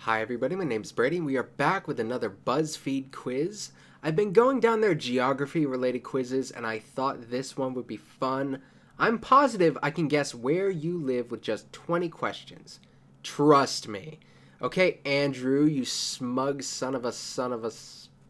Hi everybody, my name's Brady and we are back with another BuzzFeed quiz. I've been going down their geography related quizzes and I thought this one would be fun. I'm positive I can guess where you live with just 20 questions. Trust me. Okay, Andrew, you smug son of a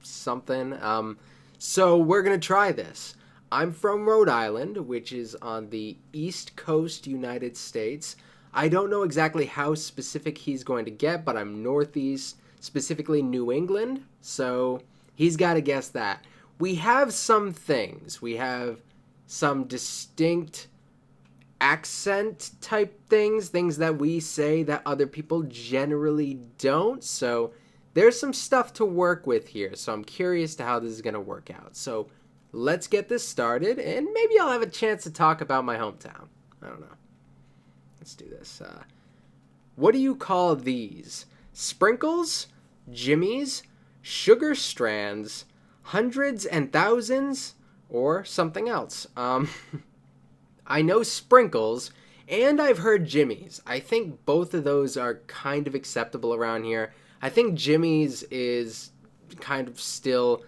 something. So we're gonna try this. I'm from Rhode Island, which is on the East Coast, United States. I don't know exactly how specific he's going to get, but I'm Northeast, specifically New England, so he's got to guess that. We have some things. We have some distinct accent type things that we say that other people generally don't, so there's some stuff to work with here, so I'm curious to how this is going to work out. So let's get this started, and maybe I'll have a chance to talk about my hometown. I don't know. Let's do this. What do you call these? Sprinkles, jimmies, sugar strands, hundreds and thousands, or something else? I know sprinkles, and I've heard jimmies. I think both of those are kind of acceptable around here. I think jimmies is kind of still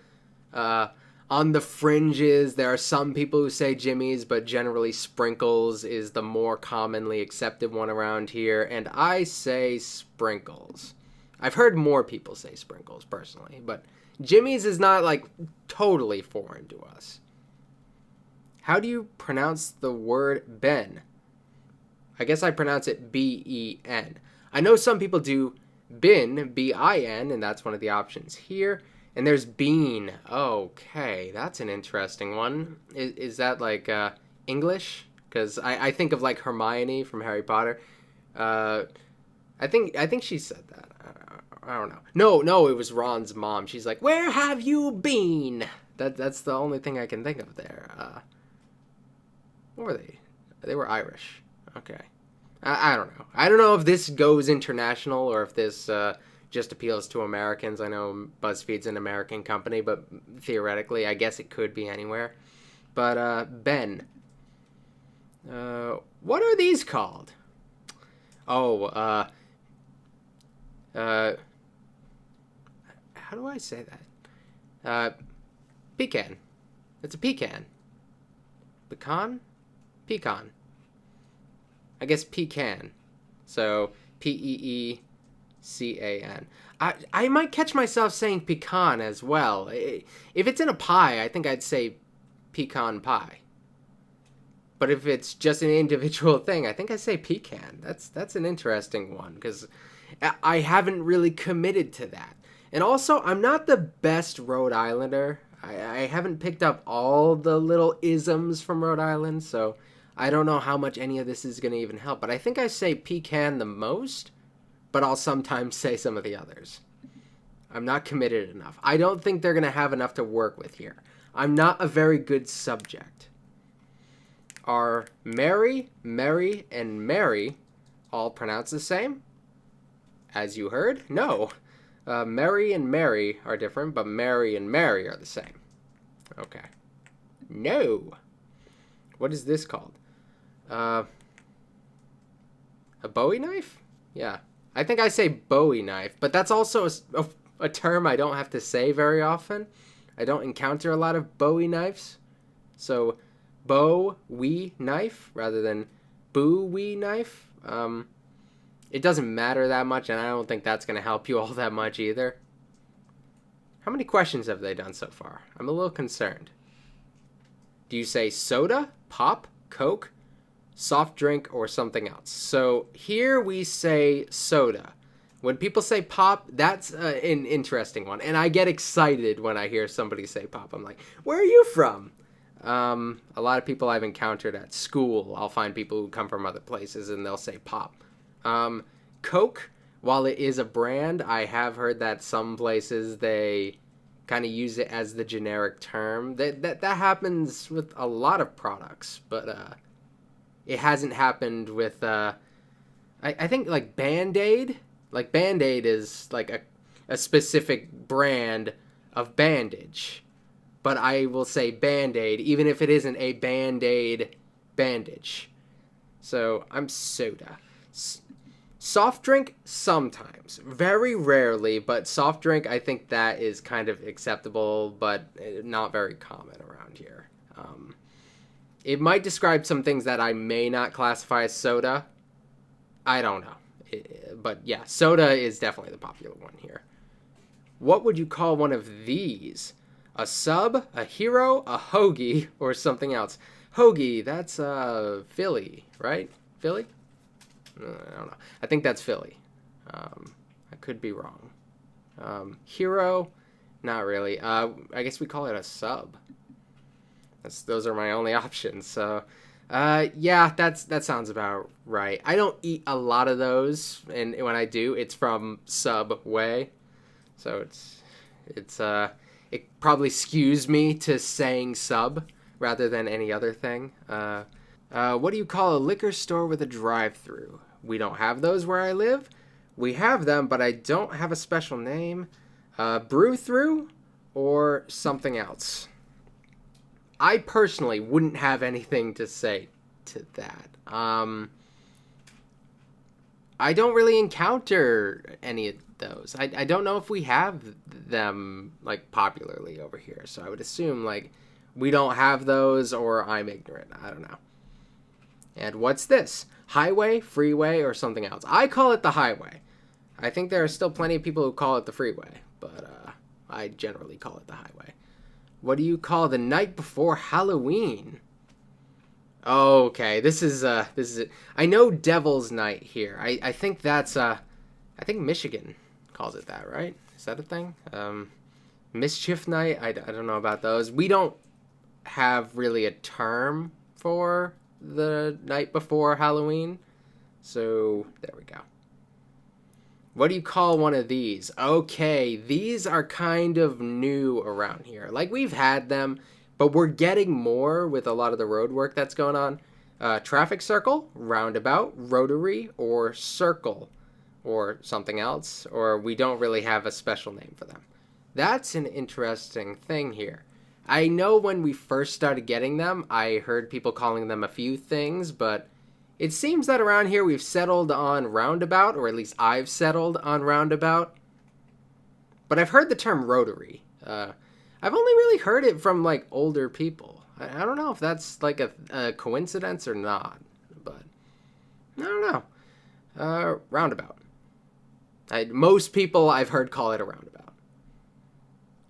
on the fringes. There are some people who say jimmies, but generally sprinkles is the more commonly accepted one around here, and I say sprinkles. I've heard more people say sprinkles, personally, but jimmies is not, like, totally foreign to us. How do you pronounce the word ben? I guess I pronounce it B-E-N. I know some people do bin, B-I-N, and that's one of the options here. And there's bean. Okay, that's an interesting one. Is that like English? Because I think of like Hermione from Harry Potter. I think she said that. I don't know. No, it was Ron's mom. She's like, "Where have you been?" That's the only thing I can think of there. What were they? They were Irish. Okay. I don't know. I don't know if this goes international or if this just appeals to Americans. I know BuzzFeed's an American company, but theoretically, I guess it could be anywhere. But Ben, what are these called? Oh, how do I say that? Pecan. It's a pecan. Pecan? Pecan. I guess pecan. So P-E-E-C-A-N. I might catch myself saying pecan as well. If it's in a pie, I think I'd say pecan pie. But if it's just an individual thing, I think I say pecan. That's an interesting one because I haven't really committed to that. And also, I'm not the best Rhode Islander. I haven't picked up all the little isms from Rhode Island, so I don't know how much any of this is going to even help. But I think I say pecan the most, but I'll sometimes say some of the others. I'm not committed enough. I don't think they're going to have enough to work with here. I'm not a very good subject. Are Mary, and Mary all pronounced the same? As you heard, no. Mary and Mary are different, but Mary and Mary are the same. Okay. No. What is this called? A Bowie knife? Yeah. I think I say Bowie knife, but that's also a term I don't have to say very often. I don't encounter a lot of Bowie knives. So, Bowie knife rather than Bowie knife. It doesn't matter that much, and I don't think that's going to help you all that much either. How many questions have they done so far? I'm a little concerned. Do you say soda, pop, Coke, soft drink, or something else? So here we say soda. When people say pop, that's an interesting one. And I get excited when I hear somebody say pop. I'm like, where are you from? A lot of people I've encountered at school, I'll find people who come from other places and they'll say pop. Coke, while it is a brand, I have heard that some places they kind of use it as the generic term. That happens with a lot of products, but it hasn't happened with I think like Band-Aid. Like Band-Aid is like a specific brand of bandage. But I will say Band-Aid even if it isn't a Band-Aid bandage. So I'm soda. Soft drink, sometimes. Very rarely, but soft drink, I think that is kind of acceptable, but not very common around here. It might describe some things that I may not classify as soda. I don't know. But yeah, soda is definitely the popular one here. What would you call one of these? A sub, a hero, a hoagie, or something else? Hoagie, that's Philly, right? Philly? I don't know. I think that's Philly. I could be wrong. Hero, not really. I guess we call it a sub. Those are my only options. So, yeah, that sounds about right. I don't eat a lot of those, and when I do, it's from Subway. So it probably skews me to saying sub rather than any other thing. What do you call a liquor store with a drive-through? We don't have those where I live. We have them, but I don't have a special name. Brew-through or something else. I personally wouldn't have anything to say to that. I don't really encounter any of those. I don't know if we have them like popularly over here. So I would assume like we don't have those or I'm ignorant. I don't know. And what's this? Highway, freeway, or something else? I call it the highway. I think there are still plenty of people who call it the freeway, but I generally call it the highway. What do you call the night before Halloween? Okay, this is it. I know Devil's Night here. I think that's I think Michigan calls it that, right? Is that a thing? Mischief Night. I don't know about those. We don't have really a term for the night before Halloween, so there we go. What do you call one of these? Okay, these are kind of new around here. Like, we've had them, but we're getting more with a lot of the road work that's going on. Traffic circle, roundabout, rotary, or circle, or something else, or we don't really have a special name for them. That's an interesting thing here. I know when we first started getting them, I heard people calling them a few things, but it seems that around here we've settled on roundabout, or at least I've settled on roundabout. But I've heard the term rotary. I've only really heard it from like older people. I don't know if that's like a coincidence or not, but I don't know. Roundabout. Most people I've heard call it a roundabout.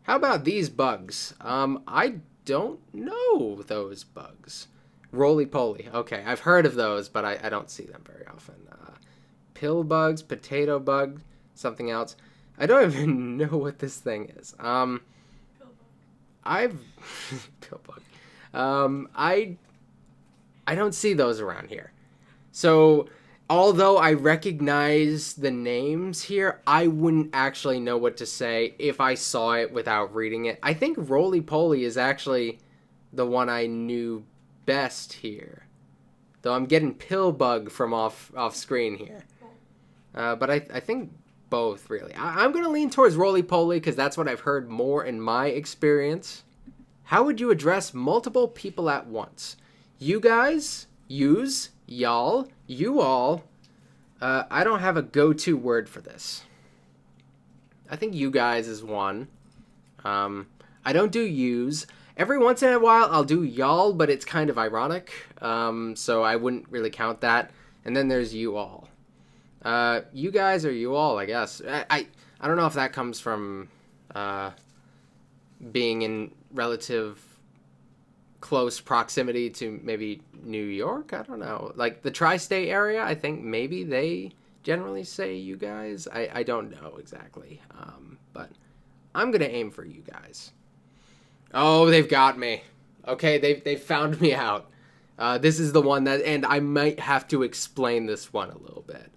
How about these bugs? I don't know those bugs. Roly-poly. Okay, I've heard of those, but I don't see them very often. Pill bugs, potato bug, something else. I don't even know what this thing is. Pill bug. Pill bug. I don't see those around here. So, although I recognize the names here, I wouldn't actually know what to say if I saw it without reading it. I think roly-poly is actually the one I knew best here. Though I'm getting pill bug from off screen here. But I think both, really. I'm going to lean towards roly-poly because that's what I've heard more in my experience. How would you address multiple people at once? You guys, yous, y'all, you all. I don't have a go-to word for this. I think you guys is one. I don't do yous. Every once in a while, I'll do y'all, but it's kind of ironic, so I wouldn't really count that. And then there's you all. You guys or you all, I guess. I don't know if that comes from being in relative close proximity to maybe New York. I don't know. Like the tri-state area, I think maybe they generally say you guys. I don't know exactly, but I'm going to aim for you guys. Oh, they've got me. Okay, they've found me out. This is the one that, and I might have to explain this one a little bit.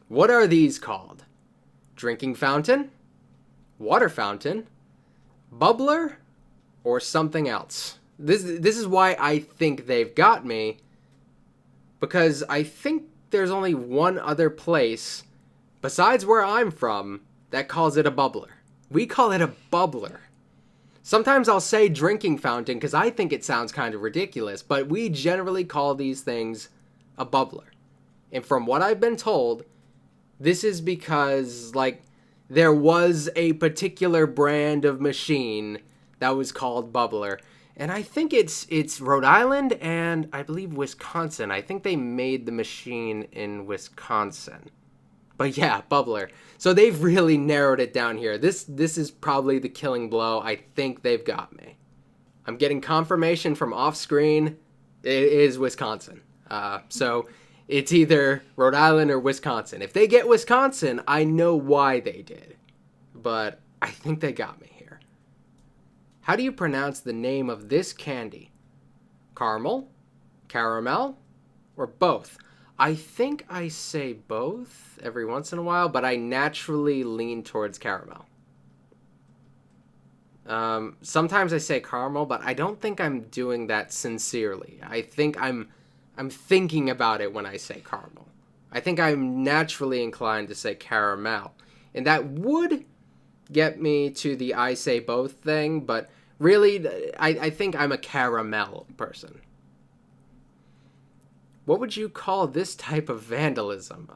What are these called? Drinking fountain? Water fountain? Bubbler? Or something else? This is why I think they've got me. Because I think there's only one other place, besides where I'm from, that calls it a bubbler. We call it a bubbler. Sometimes I'll say drinking fountain because I think it sounds kind of ridiculous, but we generally call these things a bubbler. And from what I've been told, this is because, like, there was a particular brand of machine that was called Bubbler. And I think it's Rhode Island and I believe Wisconsin. I think they made the machine in Wisconsin. But yeah, Bubbler. So they've really narrowed it down here. This is probably the killing blow. I think they've got me. I'm getting confirmation from off screen. It is Wisconsin. So it's either Rhode Island or Wisconsin. If they get Wisconsin, I know why they did. But I think they got me here. How do you pronounce the name of this candy? Caramel, caramel, or both? I think I say both every once in a while, but I naturally lean towards caramel. Sometimes I say caramel, but I don't think I'm doing that sincerely. I think I'm thinking about it when I say caramel. I think I'm naturally inclined to say caramel. And that would get me to the I say both thing, but really, I think I'm a caramel person. What would you call this type of vandalism?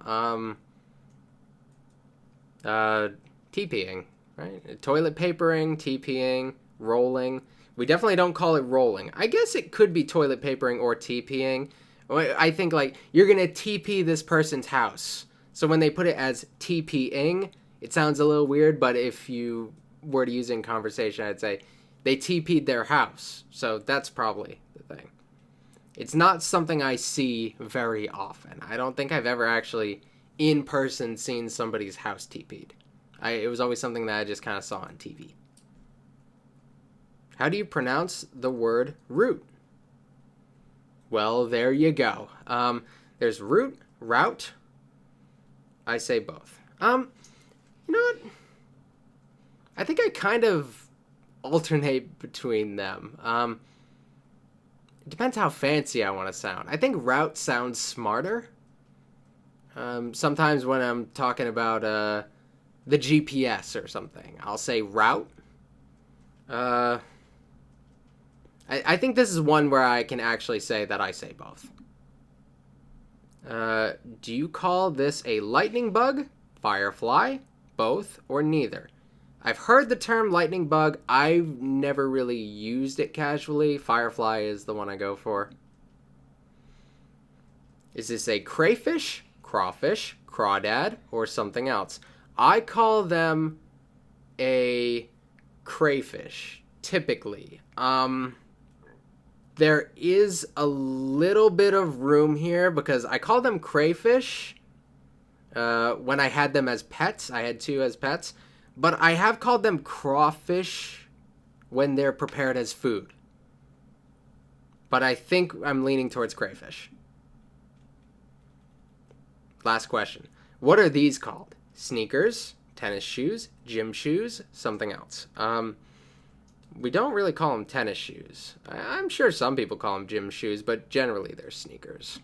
TPing, right? Toilet papering, TPing, rolling. We definitely don't call it rolling. I guess it could be toilet papering or TPing. I think, like, you're going to TP this person's house. So when they put it as TPing, it sounds a little weird, but if you were to use it in conversation, I'd say they TP'd their house. So that's probably the thing. It's not something I see very often. I don't think I've ever actually in person seen somebody's house TP'd. It was always something that I just kind of saw on TV. How do you pronounce the word root? Well, there you go. There's root, route. I say both. You know what? I think I kind of alternate between them. It depends how fancy I want to sound. I think route sounds smarter. Sometimes when I'm talking about the GPS or something, I'll say route. I think this is one where I can actually say that I say both. Do you call this a lightning bug, firefly, both, or neither? I've heard the term lightning bug. I've never really used it casually. Firefly is the one I go for. Is this a crayfish, crawfish, crawdad, or something else? I call them a crayfish, typically. There is a little bit of room here because I call them crayfish when I had them as pets. I had two as pets. But I have called them crawfish when they're prepared as food. But I think I'm leaning towards crayfish. Last question. What are these called? Sneakers, tennis shoes, gym shoes, something else. We don't really call them tennis shoes. I'm sure some people call them gym shoes, but generally they're sneakers.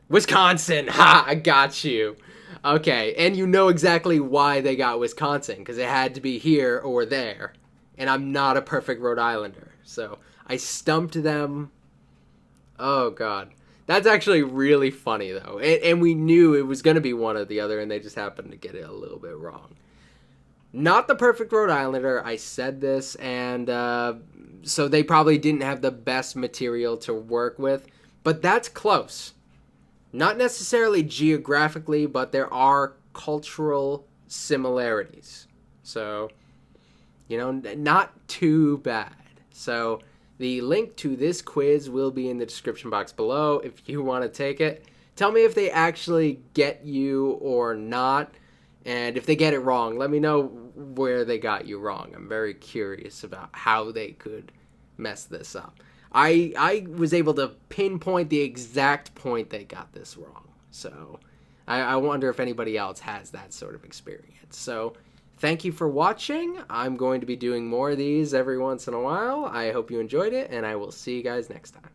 Wisconsin! Ha! I got you. Okay, and you know exactly why they got Wisconsin, because it had to be here or there. And I'm not a perfect Rhode Islander, so I stumped them. Oh, God. That's actually really funny, though. And we knew it was going to be one or the other, and they just happened to get it a little bit wrong. Not the perfect Rhode Islander. I said this, and so they probably didn't have the best material to work with. But that's close. Not necessarily geographically, but there are cultural similarities. So, you know, not too bad. So the link to this quiz will be in the description box below if you want to take it. Tell me if they actually get you or not. And if they get it wrong, let me know where they got you wrong. I'm very curious about how they could mess this up. I was able to pinpoint the exact point they got this wrong. So I wonder if anybody else has that sort of experience. So thank you for watching. I'm going to be doing more of these every once in a while. I hope you enjoyed it, and I will see you guys next time.